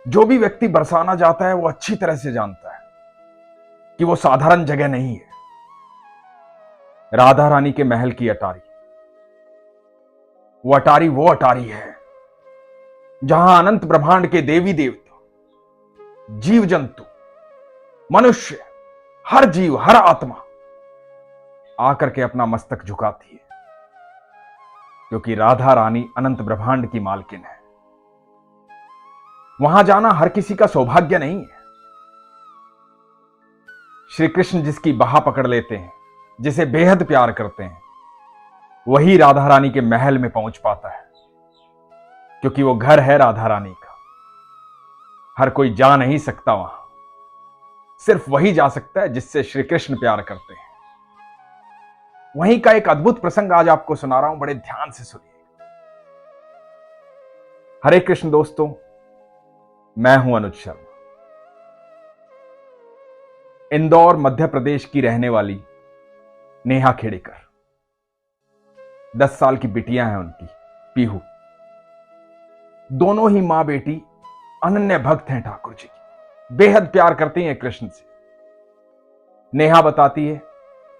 जो भी व्यक्ति बरसाना जाता है वो अच्छी तरह से जानता है कि वो साधारण जगह नहीं है। राधा रानी के महल की अटारी, वो अटारी है जहां अनंत ब्रह्मांड के देवी देवता, जीव जंतु, मनुष्य, हर जीव, हर आत्मा आकर के अपना मस्तक झुकाती है, क्योंकि राधा रानी अनंत ब्रह्मांड की मालकिन है। वहां जाना हर किसी का सौभाग्य नहीं है। श्री कृष्ण जिसकी बाह पकड़ लेते हैं, जिसे बेहद प्यार करते हैं, वही राधा रानी के महल में पहुंच पाता है, क्योंकि वो घर है राधा रानी का। हर कोई जा नहीं सकता वहां, सिर्फ वही जा सकता है जिससे श्री कृष्ण प्यार करते हैं। वहीं का एक अद्भुत प्रसंग आज आपको सुना रहा हूं, बड़े ध्यान से सुनिए। हरे कृष्ण दोस्तों, मैं हूं अनुज शर्मा। इंदौर मध्य प्रदेश की रहने वाली नेहा खेड़ेकर, 10 साल की बिटियां हैं उनकी, पीहू। दोनों ही मां बेटी अनन्य भक्त हैं ठाकुर जी की, बेहद प्यार करती हैं कृष्ण से। नेहा बताती है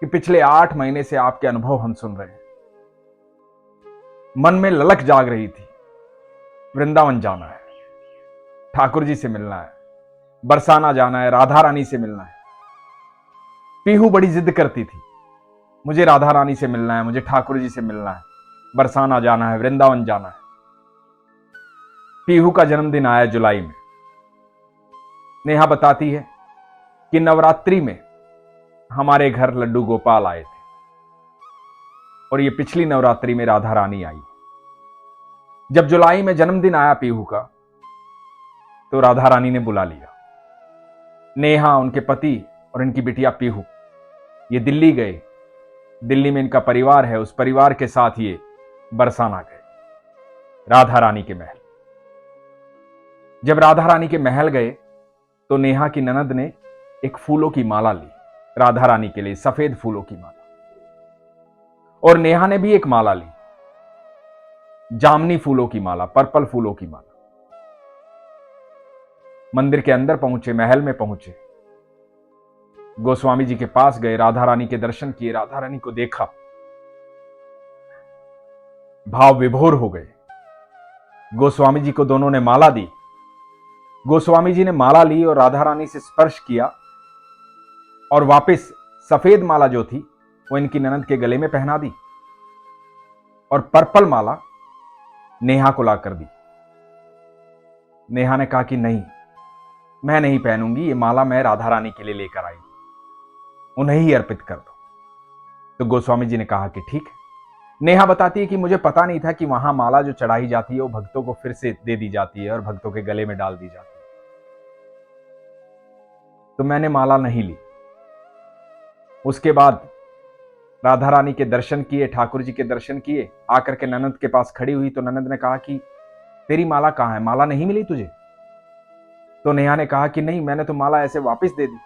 कि पिछले 8 महीने से आपके अनुभव हम सुन रहे हैं। मन में ललक जाग रही थी, वृंदावन जाना है, ठाकुर जी से मिलना है, बरसाना जाना है, राधा रानी से मिलना है। पीहू बड़ी जिद करती थी, मुझे राधा रानी से मिलना है, मुझे ठाकुर जी से मिलना है, बरसाना जाना है, वृंदावन जाना है। पीहू का जन्मदिन आया जुलाई में। नेहा बताती है कि नवरात्रि में हमारे घर लड्डू गोपाल आए थे, और ये पिछली नवरात्रि में राधा रानी आई। जब जुलाई में जन्मदिन आया पीहू का, तो राधा रानी ने बुला लिया। नेहा, उनके पति और इनकी बिटिया पीहू ये दिल्ली गए। दिल्ली में इनका परिवार है, उस परिवार के साथ ये बरसाना गए, राधा रानी के महल। जब राधा रानी के महल गए तो नेहा की ननद ने एक फूलों की माला ली राधा रानी के लिए, सफेद फूलों की माला। और नेहा ने भी एक माला ली, जामनी फूलों की माला, पर्पल फूलों की माला। मंदिर के अंदर पहुंचे, महल में पहुंचे, गोस्वामी जी के पास गए, राधा रानी के दर्शन किए, राधा रानी को देखा, भाव विभोर हो गए। गोस्वामी जी को दोनों ने माला दी। गोस्वामी जी ने माला ली और राधा रानी से स्पर्श किया, और वापस सफेद माला जो थी वो इनकी ननद के गले में पहना दी, और पर्पल माला नेहा को ला कर दी। नेहा ने कहा कि नहीं, मैं नहीं पहनूंगी, ये माला मैं राधा रानी के लिए लेकर आई, उन्हें ही अर्पित कर दो। तो गोस्वामी जी ने कहा कि ठीक है। नेहा बताती है कि मुझे पता नहीं था कि वहां माला जो चढ़ाई जाती है वो भक्तों को फिर से दे दी जाती है और भक्तों के गले में डाल दी जाती है, तो मैंने माला नहीं ली। उसके बाद राधा रानी के दर्शन किए, ठाकुर जी के दर्शन किए, आकर के ननद के पास खड़ी हुई तो ननद ने कहा कि तेरी माला कहां है, माला नहीं मिली तुझे? तो नेहा ने कहा कि नहीं, मैंने तो माला ऐसे वापस दे दी।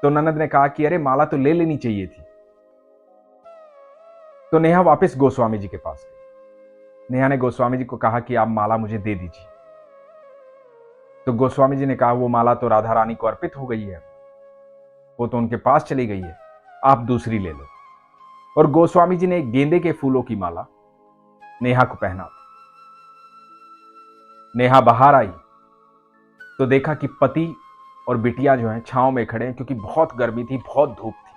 तो ननद ने कहा कि अरे माला तो ले लेनी चाहिए थी। तो नेहा वापस गोस्वामी जी के पास गई। नेहा ने गोस्वामी जी को कहा कि आप माला मुझे दे दीजिए। तो गोस्वामी जी ने कहा वो माला तो राधा रानी को अर्पित हो गई है, वो तो उनके पास चली गई है, आप दूसरी ले लो। और गोस्वामी जी ने एक गेंदे के फूलों की माला नेहा को पहना दी। नेहा बाहर आई तो देखा कि पति और बिटिया जो हैं छांव में खड़े हैं, क्योंकि बहुत गर्मी थी, बहुत धूप थी।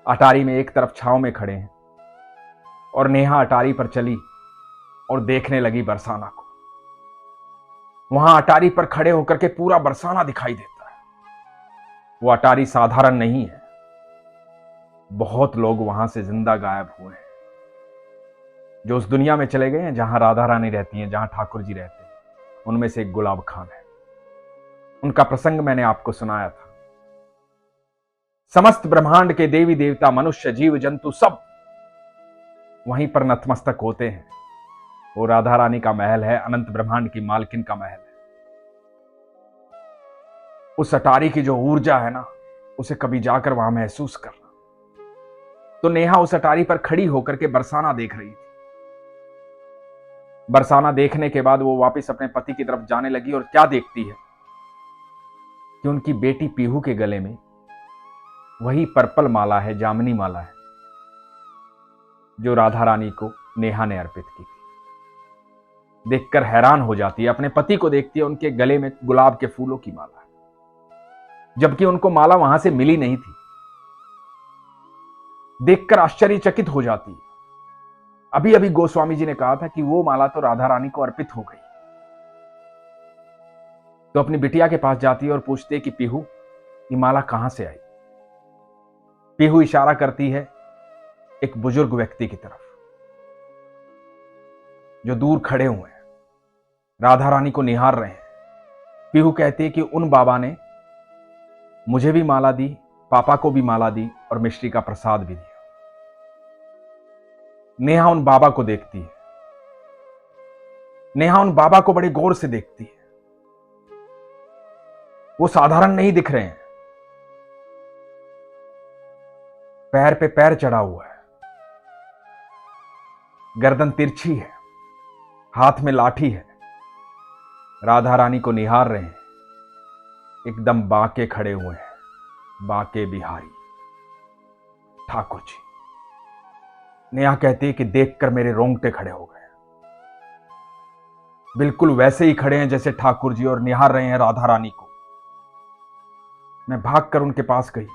अटारी में एक तरफ छांव में खड़े हैं, और नेहा अटारी पर चली और देखने लगी बरसाना को। वहां अटारी पर खड़े होकर के पूरा बरसाना दिखाई देता है। वो अटारी साधारण नहीं है, बहुत लोग वहां से जिंदा गायब हुए हैं, जो उस दुनिया में चले गए हैं जहां राधा रानी रहती हैं, जहां ठाकुर जी रहते हैं। उनमें से एक गुलाब खान है। उनका प्रसंग मैंने आपको सुनाया था। समस्त ब्रह्मांड के देवी देवता, मनुष्य, जीव जंतु सब वहीं पर नतमस्तक होते हैं। वो राधा रानी का महल है, अनंत ब्रह्मांड की मालकिन का महल है। उस अटारी की जो ऊर्जा है ना, उसे कभी जाकर वहां महसूस करना। तो नेहा उस अटारी पर खड़ी होकर के बरसाना देख रही थी। बरसाना देखने के बाद वो वापस अपने पति की तरफ जाने लगी और क्या देखती है कि उनकी बेटी पीहू के गले में वही पर्पल माला है, जामनी माला है, जो राधा रानी को नेहा ने अर्पित की थी। देखकर हैरान हो जाती है, अपने पति को देखती है, उनके गले में गुलाब के फूलों की माला है, जबकि उनको माला वहां से मिली नहीं थी। देखकर आश्चर्यचकित हो जाती है। अभी अभी गोस्वामी जी ने कहा था कि वो माला तो राधा रानी को अर्पित हो गई। तो अपनी बिटिया के पास जाती है और पूछती है कि पीहू, ये माला कहां से आई। पीहू इशारा करती है एक बुजुर्ग व्यक्ति की तरफ जो दूर खड़े हुए हैं, राधा रानी को निहार रहे हैं। पीहू कहती है कि उन बाबा ने मुझे भी माला दी, पापा को भी माला दी और मिश्री का प्रसाद भी दिया। नेहा उन बाबा को देखती है। नेहा उन बाबा को बड़े गौर से देखती है। वो साधारण नहीं दिख रहे हैं। पैर पे पैर चढ़ा हुआ है, गर्दन तिरछी है, हाथ में लाठी है। राधा रानी को निहार रहे हैं, एकदम बाके खड़े हुए हैं, बाके बिहारी ठाकुर जी। नेहा कहती है कि देखकर मेरे रोंगटे खड़े हो गए। बिल्कुल वैसे ही खड़े हैं जैसे ठाकुर जी, और निहार रहे हैं राधा रानी को। मैं भागकर उनके पास गई,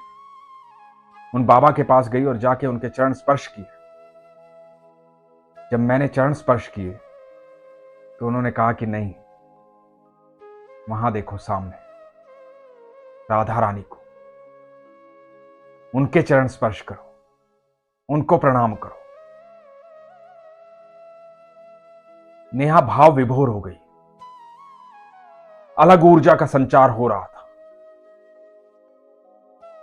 उन बाबा के पास गई और जाके उनके चरण स्पर्श किए। जब मैंने चरण स्पर्श किए तो उन्होंने कहा कि नहीं, वहां देखो सामने राधा रानी को, उनके चरण स्पर्श करो, उनको प्रणाम करो। नेहा भाव विभोर हो गई। अलग ऊर्जा का संचार हो रहा था।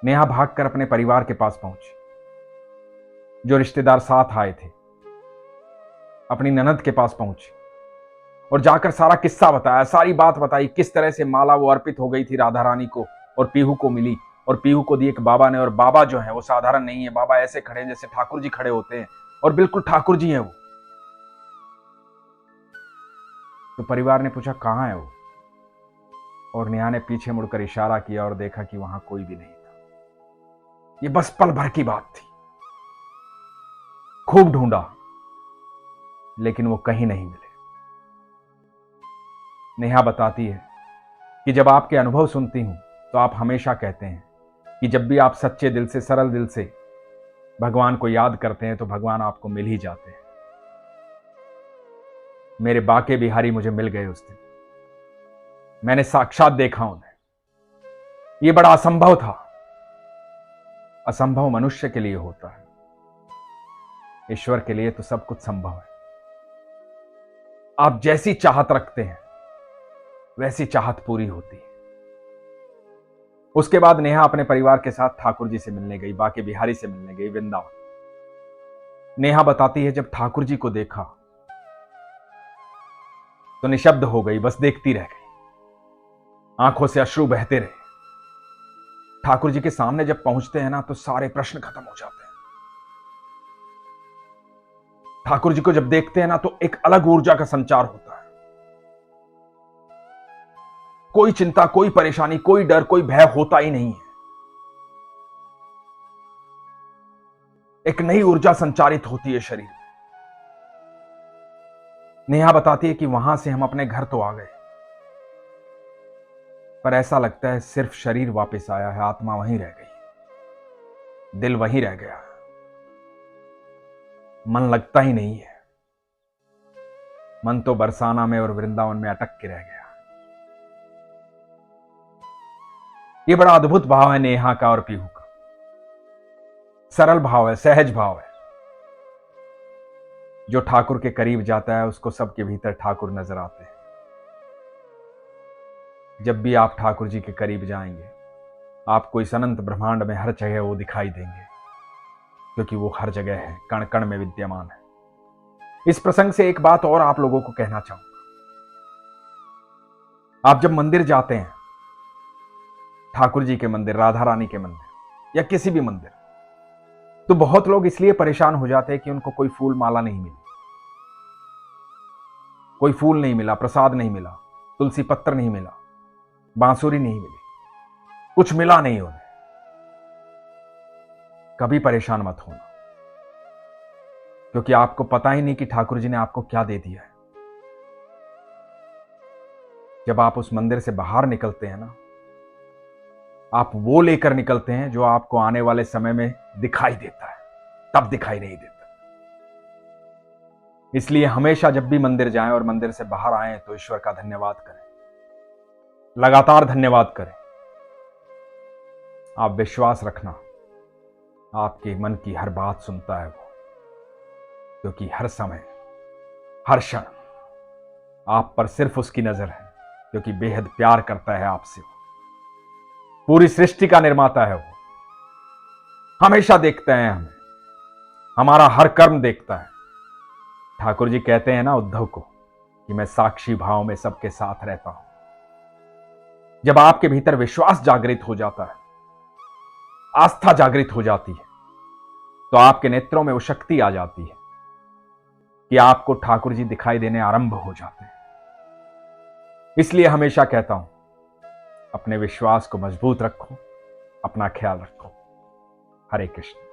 नेहा भागकर अपने परिवार के पास पहुंची। जो रिश्तेदार साथ आए थे, अपनी ननद के पास पहुंची और जाकर सारा किस्सा बताया, सारी बात बताई, किस तरह से माला वो अर्पित हो गई थी राधा रानी को और पीहू को मिली, और पीहू को दी एक बाबा ने। और बाबा जो है वो साधारण नहीं है, बाबा ऐसे खड़े हैं जैसे ठाकुर जी खड़े होते हैं, और बिल्कुल ठाकुर जी हैं वो। तो परिवार ने पूछा कहां है वो, और नेहा ने पीछे मुड़कर इशारा किया और देखा कि वहां कोई भी नहीं था। ये बस पल भर की बात थी। खूब ढूंढा लेकिन वो कहीं नहीं मिले। नेहा बताती है कि जब आपके अनुभव सुनती हूं तो आप हमेशा कहते हैं कि जब भी आप सच्चे दिल से, सरल दिल से भगवान को याद करते हैं तो भगवान आपको मिल ही जाते हैं। मेरे बाके बिहारी मुझे मिल गए उस दिन। मैंने साक्षात देखा उन्हें। यह बड़ा असंभव था। असंभव मनुष्य के लिए होता है, ईश्वर के लिए तो सब कुछ संभव है। आप जैसी चाहत रखते हैं वैसी चाहत पूरी होती है। उसके बाद नेहा अपने परिवार के साथ ठाकुर जी से मिलने गई, बाके बिहारी से मिलने गई वृंदावन। नेहा बताती है जब ठाकुर जी को देखा तो निशब्द हो गई, बस देखती रह गई। आंखों से अश्रु बहते रहे। ठाकुर जी के सामने जब पहुंचते हैं ना तो सारे प्रश्न खत्म हो जाते हैं। ठाकुर जी को जब देखते हैं ना तो एक अलग ऊर्जा का संचार होता है। कोई चिंता, कोई परेशानी, कोई डर, कोई भय होता ही नहीं है। एक नई ऊर्जा संचारित होती है शरीर में। नेहा बताती है कि वहां से हम अपने घर तो आ गए, पर ऐसा लगता है सिर्फ शरीर वापस आया है, आत्मा वहीं रह गई, दिल वहीं रह गया, मन लगता ही नहीं है। मन तो बरसाना में और वृंदावन में अटक के रह गया। यह बड़ा अद्भुत भाव है नेहा का और पीहू का। सरल भाव है, सहज भाव है। जो ठाकुर के करीब जाता है उसको सबके भीतर ठाकुर नजर आते हैं। जब भी आप ठाकुर जी के करीब जाएंगे आपको इस अनंत ब्रह्मांड में हर जगह वो दिखाई देंगे, क्योंकि वो हर जगह है, कण कण में विद्यमान है। इस प्रसंग से एक बात और आप लोगों को कहना चाहूंगा। आप जब मंदिर जाते हैं, ठाकुर जी के मंदिर, राधा रानी के मंदिर या किसी भी मंदिर, तो बहुत लोग इसलिए परेशान हो जाते हैं कि उनको कोई फूल माला नहीं मिली। कोई फूल नहीं मिला, प्रसाद नहीं मिला, तुलसी पत्र नहीं मिला, बांसुरी नहीं मिली, कुछ मिला नहीं उन्हें, कभी परेशान मत होना, क्योंकि आपको पता ही नहीं कि ठाकुर जी ने आपको क्या दे दिया है। जब आप उस मंदिर से बाहर निकलते हैं ना, आप वो लेकर निकलते हैं जो आपको आने वाले समय में दिखाई देता है, तब दिखाई नहीं देता। इसलिए हमेशा जब भी मंदिर जाएं और मंदिर से बाहर आएं तो ईश्वर का धन्यवाद करें, लगातार धन्यवाद करें। आप विश्वास रखना, आपके मन की हर बात सुनता है वो, क्योंकि हर समय हर क्षण आप पर सिर्फ उसकी नजर है, क्योंकि बेहद प्यार करता है आपसे। पूरी सृष्टि का निर्माता है वो, हमेशा देखता है हमें, हमारा हर कर्म देखता है। ठाकुर जी कहते हैं ना उद्धव को कि मैं साक्षी भाव में सबके साथ रहता हूं। जब आपके भीतर विश्वास जागृत हो जाता है, आस्था जागृत हो जाती है, तो आपके नेत्रों में वो शक्ति आ जाती है कि आपको ठाकुर जी दिखाई देने आरंभ हो जाते हैं। इसलिए हमेशा कहता हूं, अपने विश्वास को मजबूत रखो, अपना ख्याल रखो। हरे कृष्ण।